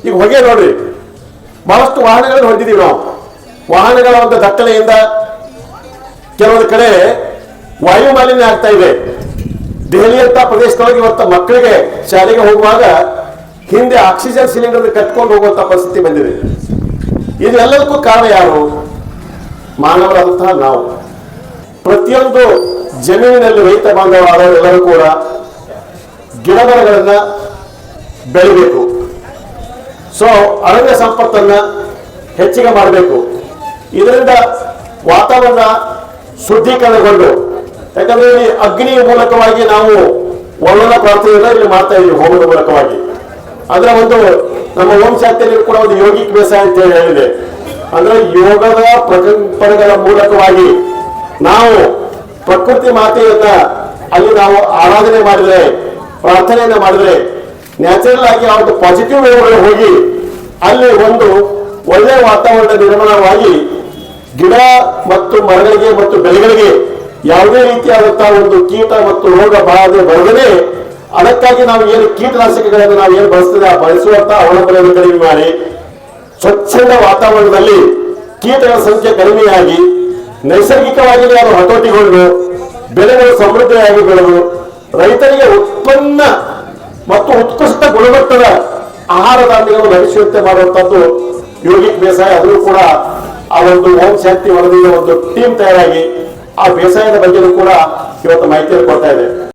ಈಗ ಹೊಗೆ ನೋಡ್ರಿ, ಬಹಳಷ್ಟು ವಾಹನಗಳನ್ನು ಹೊಂದಿದ್ದೀವಿ ನಾವು. ವಾಹನಗಳ ಒಂದು ದಟ್ಟಣೆಯಿಂದ ಕೆಲವೊಂದು ಕಡೆ ವಾಯು ಮಾಲಿನ್ಯ ಆಗ್ತಾ ಇದೆ. ದೆಹಲಿಯಂತ ಪ್ರದೇಶದೊಳಗೆ ಇವತ್ತು ಮಕ್ಕಳಿಗೆ ಶಾಲೆಗೆ ಹೋಗುವಾಗ ಹಿಂದೆ ಆಕ್ಸಿಜನ್ ಸಿಲಿಂಡರ್ ಕಟ್ಕೊಂಡು ಹೋಗುವಂತ ಪರಿಸ್ಥಿತಿ ಬಂದಿದೆ. ಇದೆಲ್ಲದಕ್ಕೂ ಕಾರಣ ಯಾರು? ಮಾನವರಾದಂತಹ ನಾವು. ಪ್ರತಿಯೊಂದು ಜಮೀನಿನಲ್ಲಿ ರೈತ ಬಾಂಧವರೆಲ್ಲರೂ ಕೂಡ ಗಿಡ ಮರಗಳನ್ನ ಬೆಳಿಬೇಕು. ಸೊ ಅರಣ್ಯ ಸಂಪತ್ತನ್ನ ಹೆಚ್ಚಿಗೆ ಮಾಡಬೇಕು. ಇದರಿಂದ ವಾತಾವರಣ ಶುದ್ಧೀಕರಣಗೊಂಡು, ಯಾಕಂದ್ರೆ ಇಲ್ಲಿ ಅಗ್ನಿಯ ಮೂಲಕವಾಗಿ ನಾವು ವರ್ಣನ ಪ್ರಾರ್ಥನೆಯನ್ನ ಇಲ್ಲಿ ಮಾಡ್ತಾ ಇದ್ದೀವಿ ಹೋಮದ ಮೂಲಕವಾಗಿ. ಅದರ ಒಂದು ನಮ್ಮ ಓಂ ಶಾಂತಿಯಲ್ಲಿ ಕೂಡ ಒಂದು ಯೋಗಿಕ್ ಬೇಸಾಯ ಅಂತ ಹೇಳಿದೆ. ಅಂದ್ರೆ ಯೋಗದ ಪರಂಪರೆಗಳ ಮೂಲಕವಾಗಿ ನಾವು ಪ್ರಕೃತಿ ಮಾತೆಯನ್ನ ಅಲ್ಲಿ ನಾವು ಆರಾಧನೆ ಮಾಡಿದ್ರೆ, ಪ್ರಾರ್ಥನೆಯನ್ನ ಮಾಡಿದ್ರೆ ನ್ಯಾಚುರಲ್ ಆಗಿ ಆ ಒಂದು ಪಾಸಿಟಿವ್ ವೇವ್ಗಳು ಹೋಗಿ ಅಲ್ಲಿ ಒಂದು ಒಳ್ಳೆಯ ವಾತಾವರಣ ನಿರ್ಮಾಣವಾಗಿ ಗಿಡ ಮತ್ತು ಮರಗಳಿಗೆ ಮತ್ತು ಬೆಳೆಗಳಿಗೆ ಯಾವುದೇ ರೀತಿಯಾದಂತಹ ಒಂದು ಕೀಟ ಮತ್ತು ರೋಗ ಬಾಧೆ ಬರದೇ, ಅದಕ್ಕಾಗಿ ನಾವು ಏನು ಕೀಟನಾಶಕಗಳನ್ನು ನಾವು ಏನು ಬಳಸ್ತೇವೆ ಆ ಬಳಸುವಂತಹ ಅವಲಂಬನೆಯನ್ನು ಕಡಿಮೆ ಮಾಡಿ ಸ್ವಚ್ಛಂದ ವಾತಾವರಣದಲ್ಲಿ ಕೀಟಗಳ ಸಂಖ್ಯೆ ಕಡಿಮೆಯಾಗಿ ನೈಸರ್ಗಿಕವಾಗಿ ಅದು ಹತೋಟಿಗೊಂಡು ಬೆಳೆಗಳು ಸಮೃದ್ಧಿಯಾಗಿ ಬೆಳೆದು ರೈತರಿಗೆ ಉತ್ಪನ್ನ ಮತ್ತು ಉತ್ಕೃಷ್ಟ ಗುಣಮಟ್ಟದ ಆಹಾರ ಧಾನ್ಯಗಳನ್ನು ಲಭಿಸುವಂತೆ ಮಾಡುವಂತದ್ದು ಯೋಗಿಕ್ ಬೇಸಾಯ. ಅದನ್ನು ಕೂಡ ಆ ಒಂದು ಓಂ ಶಾಂತಿ ವರದಿಯ ಒಂದು ಟೀಮ್ ತಯಾರಾಗಿ ಆ ಬೇಸಾಯದ ಬಗ್ಗೆಯೂ ಕೂಡ ಇವತ್ತು ಮಾಹಿತಿಯನ್ನು ಕೊಡ್ತಾ ಇದೆ.